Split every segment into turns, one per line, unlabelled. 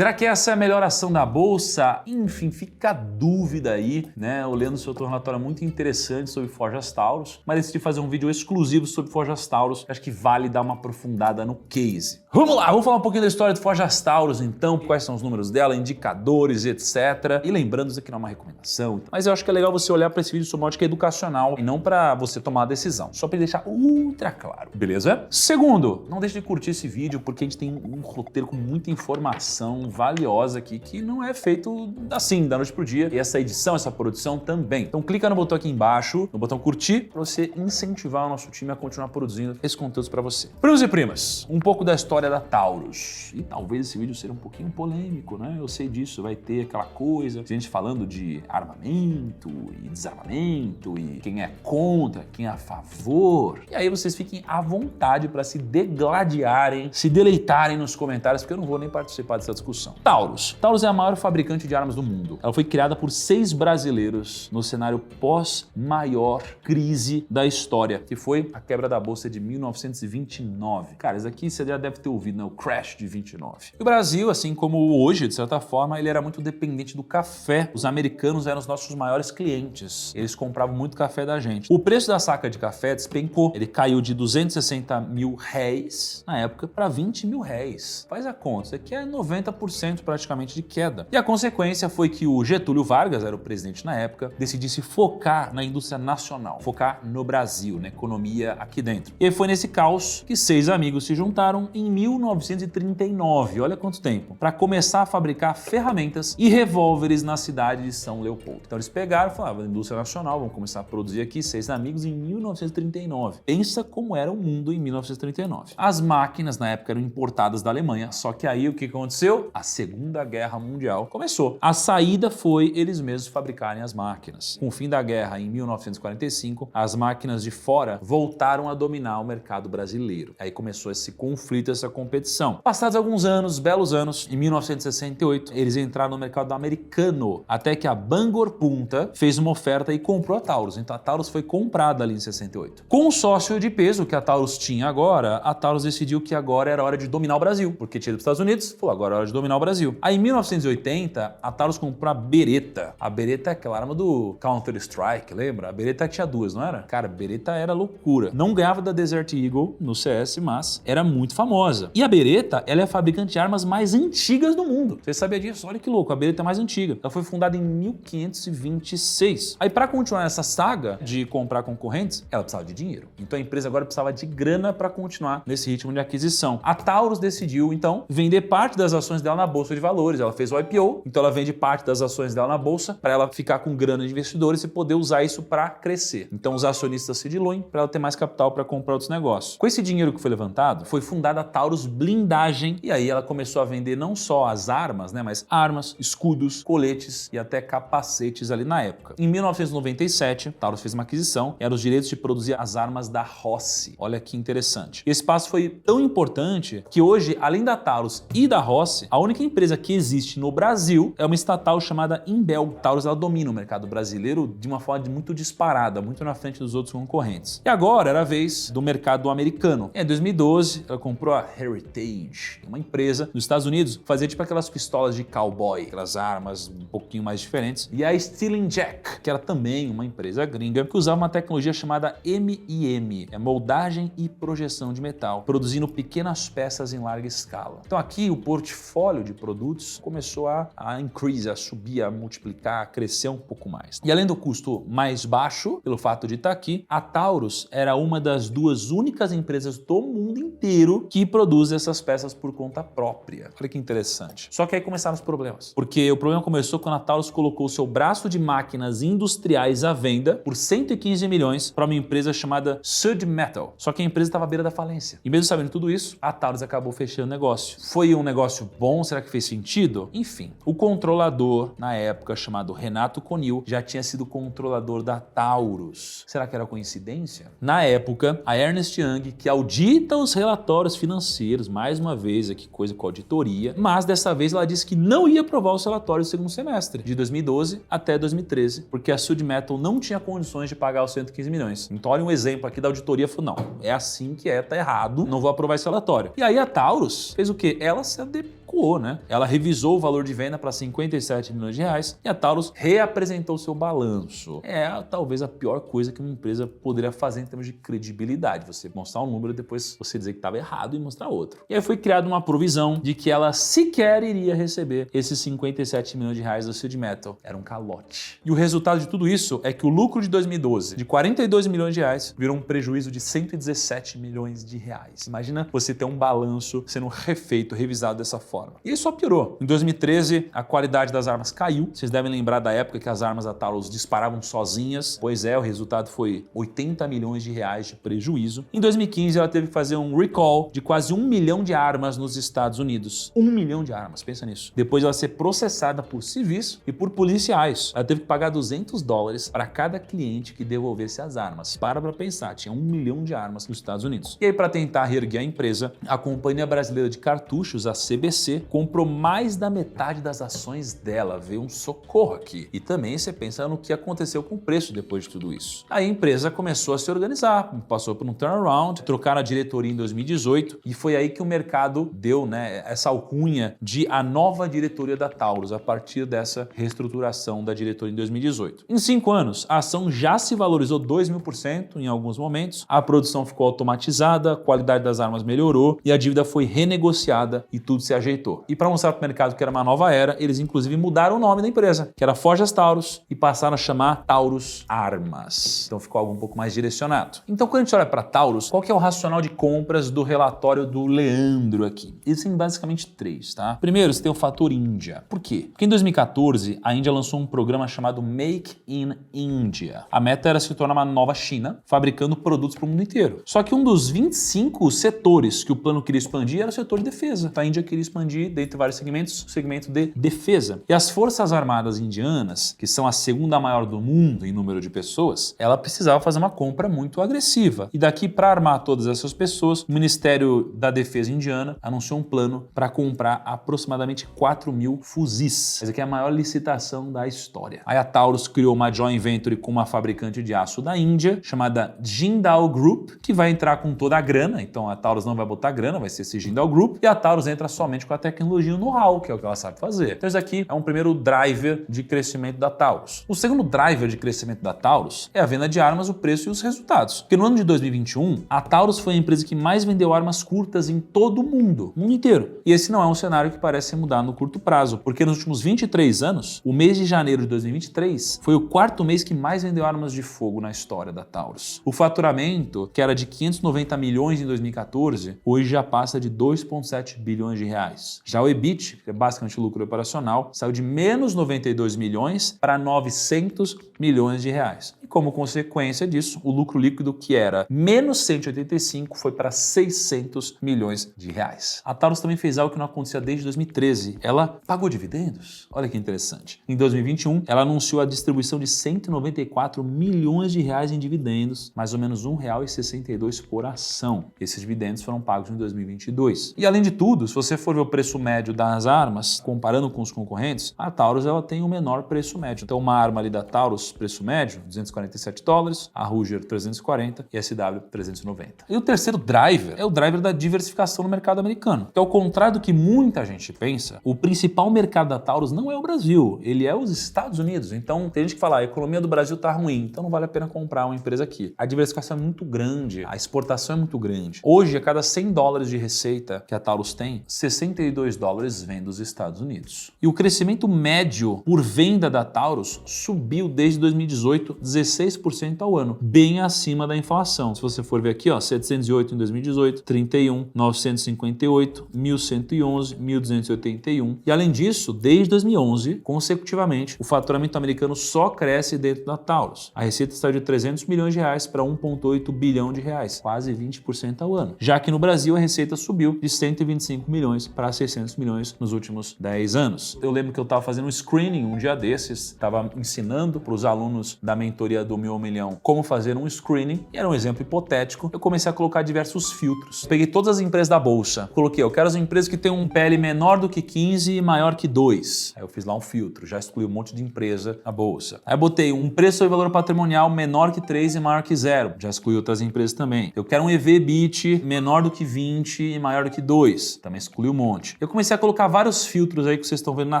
Será que essa é a melhor ação da Bolsa? Enfim, fica a dúvida aí, né? O Leandro soltou um relatório muito interessante sobre Forjas Taurus, mas decidi fazer um vídeo exclusivo sobre Forjas Taurus. Acho que vale dar uma aprofundada no case. Vamos lá, vamos falar um pouquinho da história de Forjas Taurus, então, quais são os números dela, indicadores, etc. E lembrando, isso aqui não é uma recomendação, mas eu acho que é legal você olhar para esse vídeo sob uma ótica educacional e não para você tomar a decisão, só para deixar ultra claro, beleza? Segundo, não deixe de curtir esse vídeo porque a gente tem um roteiro com muita informação valiosa aqui que não é feito assim, da noite pro dia, e essa edição, essa produção também. Então clica no botão aqui embaixo, no botão curtir, para você incentivar o nosso time a continuar produzindo esses conteúdos para você. Primos e primas, um pouco da história da Taurus. E talvez esse vídeo seja um pouquinho polêmico, né? Eu sei disso, vai ter aquela coisa, gente falando de armamento e desarmamento e quem é contra, quem é a favor. E aí vocês fiquem à vontade para se degladiarem, se deleitarem nos comentários, porque eu não vou nem participar dessa discussão. Taurus. Taurus é a maior fabricante de armas do mundo. Ela foi criada por 6 brasileiros no cenário pós-maior crise da história, que foi a quebra da Bolsa de 1929. Cara, isso aqui você já deve ter ouvido, né? O crash de 29. E o Brasil, assim como hoje, de certa forma, ele era muito dependente do café. Os americanos eram os nossos maiores clientes. Eles compravam muito café da gente. O preço da saca de café despencou. Ele caiu de 260 mil réis na época para 20 mil réis. Faz a conta. Isso aqui é 90% praticamente de queda. E a consequência foi que o Getúlio Vargas, era o presidente na época, decidisse focar na indústria nacional, focar no Brasil, na economia aqui dentro. E aí foi nesse caos que 6 amigos se juntaram em 1939, olha quanto tempo, para começar a fabricar ferramentas e revólveres na cidade de São Leopoldo. Então eles pegaram e falaram, indústria nacional, vamos começar a produzir aqui 6 amigos em 1939. Pensa como era o mundo em 1939. As máquinas na época eram importadas da Alemanha, só que aí o que aconteceu? A Segunda Guerra Mundial começou. A saída foi eles mesmos fabricarem as máquinas. Com o fim da guerra em 1945, as máquinas de fora voltaram a dominar o mercado brasileiro. Aí começou esse conflito, essa competição. Passados alguns anos, belos anos, em 1968, eles entraram no mercado americano, até que a Bangor Punta fez uma oferta e comprou a Taurus. Então a Taurus foi comprada ali em 68. Com o sócio de peso que a Taurus tinha agora, a Taurus decidiu que agora era hora de dominar o Brasil, porque tinha ido para os Estados Unidos, falou, agora é hora de dominar o Brasil. Aí em 1980, a Taurus comprou a Beretta. A Beretta é aquela arma do Counter-Strike, lembra? A Beretta tinha 2, não era? Cara, a Beretta era loucura. Não ganhava da Desert Eagle no CS, mas era muito famosa. E a Beretta, ela é a fabricante de armas mais antigas do mundo. Você sabia disso? Olha que louco, a Beretta é mais antiga. Ela foi fundada em 1526. Aí para continuar essa saga de comprar concorrentes, ela precisava de dinheiro. Então a empresa agora precisava de grana para continuar nesse ritmo de aquisição. A Taurus decidiu, então, vender parte das ações dela na Bolsa de Valores. Ela fez o IPO, então ela vende parte das ações dela na Bolsa para ela ficar com grana de investidores e poder usar isso para crescer. Então os acionistas se diluem para ela ter mais capital para comprar outros negócios. Com esse dinheiro que foi levantado, foi fundada a Taurus Blindagem e aí ela começou a vender não só as armas, né, mas armas, escudos, coletes e até capacetes ali na época. Em 1997, a Taurus fez uma aquisição, eram os direitos de produzir as armas da Rossi. Olha que interessante. Esse passo foi tão importante que hoje, além da Taurus e da Rossi, a única empresa que existe no Brasil é uma estatal chamada Imbel. A Taurus ela domina o mercado brasileiro de uma forma muito disparada, muito na frente dos outros concorrentes. E agora era a vez do mercado americano. Em 2012, ela comprou a Heritage, uma empresa nos Estados Unidos que fazia tipo aquelas pistolas de cowboy, aquelas armas um pouquinho mais diferentes. E a Sterling Jack, que era também uma empresa gringa que usava uma tecnologia chamada MIM, é moldagem e projeção de metal, produzindo pequenas peças em larga escala. Então aqui o portfólio de produtos começou a increase, a subir, a multiplicar, a crescer um pouco mais. E além do custo mais baixo, pelo fato de estar aqui, a Taurus era uma das 2 únicas empresas do mundo inteiro que produz essas peças por conta própria. Olha que interessante. Só que aí começaram os problemas. Porque o problema começou quando a Taurus colocou o seu braço de máquinas industriais à venda por 115 milhões para uma empresa chamada Sud Metal. Só que a empresa estava à beira da falência. E mesmo sabendo tudo isso, a Taurus acabou fechando o negócio. Foi um negócio bom? Será que fez sentido? Enfim, o controlador, na época, chamado Renato Conil, já tinha sido controlador da Taurus. Será que era coincidência? Na época, a Ernst Young, que audita os relatórios financeiros, mais uma vez aqui coisa com auditoria, mas dessa vez ela disse que não ia aprovar os relatórios do segundo semestre, de 2012 até 2013, porque a Sud Metal não tinha condições de pagar os 115 milhões. Então olha um exemplo aqui da auditoria, falou, não, é assim que é, tá errado, não vou aprovar esse relatório. E aí a Taurus fez o quê? Ela se adequou voou, né? Ela revisou o valor de venda para 57 milhões de reais e a Taurus reapresentou seu balanço. É talvez a pior coisa que uma empresa poderia fazer em termos de credibilidade. Você mostrar um número e depois você dizer que estava errado e mostrar outro. E aí foi criada uma provisão de que ela sequer iria receber esses 57 milhões de reais do Seed Metal. Era um calote. E o resultado de tudo isso é que o lucro de 2012, de 42 milhões de reais, virou um prejuízo de 117 milhões de reais. Imagina você ter um balanço sendo refeito, revisado dessa forma. E aí só piorou. Em 2013, a qualidade das armas caiu. Vocês devem lembrar da época que as armas da Taurus disparavam sozinhas. Pois é, o resultado foi 80 milhões de reais de prejuízo. Em 2015, ela teve que fazer um recall de quase 1 milhão de armas nos Estados Unidos. 1 milhão de armas, pensa nisso. Depois ela ser processada por civis e por policiais. Ela teve que pagar $200 para cada cliente que devolvesse as armas. Para pensar, tinha 1 milhão de armas nos Estados Unidos. E aí, para tentar reerguer a empresa, a Companhia Brasileira de Cartuchos, a CBC, comprou mais da metade das ações dela. Veio um socorro aqui. E também você pensa no que aconteceu com o preço depois de tudo isso. Aí a empresa começou a se organizar, passou por um turnaround, trocaram a diretoria em 2018 e foi aí que o mercado deu, né, essa alcunha de a nova diretoria da Taurus, a partir dessa reestruturação da diretoria em 2018. Em 5 anos, a ação já se valorizou 2.000% em alguns momentos, a produção ficou automatizada, a qualidade das armas melhorou e a dívida foi renegociada e tudo se ajeitou. E para mostrar para o mercado que era uma nova era, eles inclusive mudaram o nome da empresa, que era Forjas Taurus, e passaram a chamar Taurus Armas. Então ficou algo um pouco mais direcionado. Então quando a gente olha para Taurus, qual que é o racional de compras do relatório do Leandro aqui? Existem basicamente 3, tá? Primeiro, você tem o fator Índia. Por quê? Porque em 2014, a Índia lançou um programa chamado Make in India. A meta era se tornar uma nova China, fabricando produtos para o mundo inteiro. Só que um dos 25 setores que o plano queria expandir era o setor de defesa. A Índia queria expandir, dentre vários segmentos, o segmento de defesa. E as Forças Armadas indianas, que são a segunda maior do mundo em número de pessoas, ela precisava fazer uma compra muito agressiva. E daqui, para armar todas essas pessoas, o Ministério da Defesa indiana anunciou um plano para comprar aproximadamente 4.000 fuzis. Essa aqui é a maior licitação da história. Aí a Taurus criou uma joint venture com uma fabricante de aço da Índia, chamada Jindal Group, que vai entrar com toda a grana. Então a Taurus não vai botar grana, vai ser esse Jindal Group. E a Taurus entra somente com a tecnologia e o know-how, que é o que ela sabe fazer. Então isso aqui é um primeiro driver de crescimento da Taurus. O segundo driver de crescimento da Taurus é a venda de armas, o preço e os resultados. Porque no ano de 2021, a Taurus foi a empresa que mais vendeu armas curtas em todo o mundo inteiro. E esse não é um cenário que parece mudar no curto prazo, porque nos últimos 23 anos, o mês de janeiro de 2023 foi o 4º mês que mais vendeu armas de fogo na história da Taurus. O faturamento, que era de 590 milhões em 2014, hoje já passa de 2,7 bilhões de reais. Já o EBIT, que é basicamente o lucro operacional, saiu de menos 92 milhões para 900 milhões de reais. E como consequência disso, o lucro líquido, que era menos 185, foi para 600 milhões de reais. A Taurus também fez algo que não acontecia desde 2013. Ela pagou dividendos. Olha que interessante. Em 2021, ela anunciou a distribuição de 194 milhões de reais em dividendos, mais ou menos R$ 1,62 por ação. Esses dividendos foram pagos em 2022. E além de tudo, se você for ver o preço médio das armas, comparando com os concorrentes, a Taurus ela tem o menor preço médio. Então uma arma ali da Taurus, preço médio, $247, a Ruger 340 e a SW 390. E o terceiro driver é o driver da diversificação no mercado americano. Que ao contrário do que muita gente pensa, o principal mercado da Taurus não é o Brasil, ele é os Estados Unidos. Então tem gente que fala, a economia do Brasil tá ruim, então não vale a pena comprar uma empresa aqui. A diversificação é muito grande, a exportação é muito grande. Hoje, a cada $100 de receita que a Taurus tem, $62 vem dos Estados Unidos. E o crescimento médio por venda da Taurus subiu desde 2018, 16% ao ano, bem acima da inflação. Se você for ver aqui, ó, 708 em 2018, 31, 958, 1111, 1281. E além disso, desde 2011, consecutivamente, o faturamento americano só cresce dentro da Taurus. A receita saiu de 300 milhões de reais para 1,8 bilhão de reais, quase 20% ao ano. Já que no Brasil a receita subiu de 125 milhões para 600 milhões nos últimos 10 anos. Eu lembro que eu estava fazendo um screening um dia desses, estava ensinando para os alunos da mentoria do Mil ao Milhão como fazer um screening, e era um exemplo hipotético. Eu comecei a colocar diversos filtros. Peguei todas as empresas da bolsa, coloquei, eu quero as empresas que têm um PL menor do que 15 e maior que 2. Aí eu fiz lá um filtro, já excluí um monte de empresa na bolsa. Aí eu botei um preço sobre valor patrimonial menor que 3 e maior que 0, já excluí outras empresas também. Eu quero um EV/EBIT menor do que 20 e maior do que 2, também excluí um monte. monte. Eu comecei a colocar vários filtros aí que vocês estão vendo na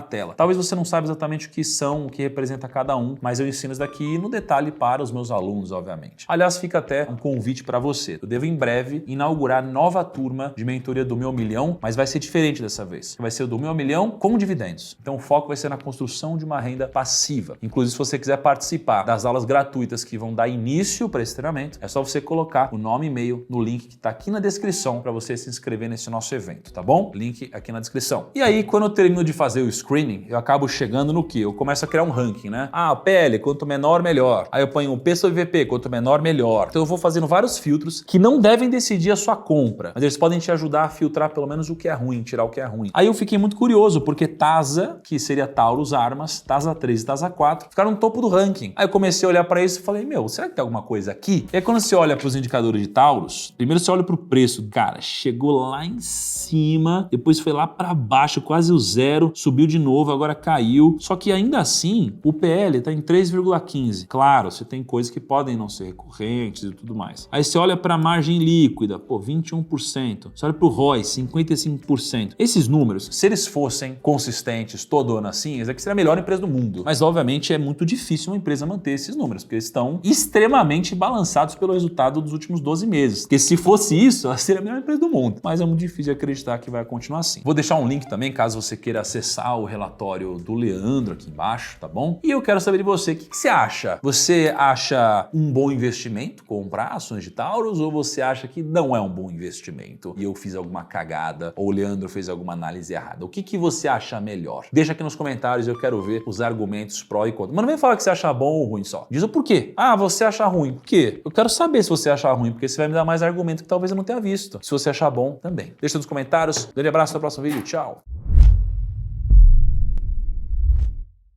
tela. Talvez você não saiba exatamente o que são, o que representa cada um, mas eu ensino isso daqui no detalhe para os meus alunos, obviamente. Aliás, fica até um convite para você. Eu devo em breve inaugurar nova turma de mentoria do 1.000 milhão, mas vai ser diferente dessa vez. Vai ser o do 1.000 milhão com dividendos. Então o foco vai ser na construção de uma renda passiva. Inclusive, se você quiser participar das aulas gratuitas que vão dar início para esse treinamento, é só você colocar o nome e e-mail no link que está aqui na descrição para você se inscrever nesse nosso evento, tá bom? Link aqui na descrição. E aí, quando eu termino de fazer o screening, eu acabo chegando no que? Eu começo a criar um ranking, né? Ah, PL, quanto menor, melhor. Aí eu ponho o P sobre VP, quanto menor, melhor. Então eu vou fazendo vários filtros que não devem decidir a sua compra, mas eles podem te ajudar a filtrar pelo menos o que é ruim, tirar o que é ruim. Aí eu fiquei muito curioso, porque TASA, que seria Taurus Armas, TASA 3 e TASA 4, ficaram no topo do ranking. Aí eu comecei a olhar para isso e falei, meu, será que tem alguma coisa aqui? E aí quando você olha para os indicadores de Taurus, primeiro você olha para o preço, cara, chegou lá em cima, depois foi lá para baixo, quase o zero, subiu de novo, agora caiu. Só que ainda assim, o PL está em 3,15. Claro, você tem coisas que podem não ser recorrentes e tudo mais. Aí você olha para a margem líquida, pô, 21%. Você olha para o ROI, 55%. Esses números, se eles fossem consistentes todo ano assim, isso aqui seria a melhor empresa do mundo. Mas, obviamente, é muito difícil uma empresa manter esses números, porque eles estão extremamente balançados pelo resultado dos últimos 12 meses. Porque se fosse isso, ela seria a melhor empresa do mundo. Mas é muito difícil de acreditar que vai continuar assim. Vou deixar um link também, caso você queira acessar o relatório do Leandro aqui embaixo, tá bom? E eu quero saber de você, o que você acha? Você acha um bom investimento comprar ações de Taurus ou você acha que não é um bom investimento e eu fiz alguma cagada ou o Leandro fez alguma análise errada? O que você acha melhor? Deixa aqui nos comentários, eu quero ver os argumentos pró e contra. Mas não vem falar que você acha bom ou ruim só. Diz o porquê. Ah, você acha ruim. Por quê? Eu quero saber se você acha ruim, porque você vai me dar mais argumento que talvez eu não tenha visto. Se você achar bom, também. Deixa nos comentários. Grande abraço, até o próximo vídeo. Tchau!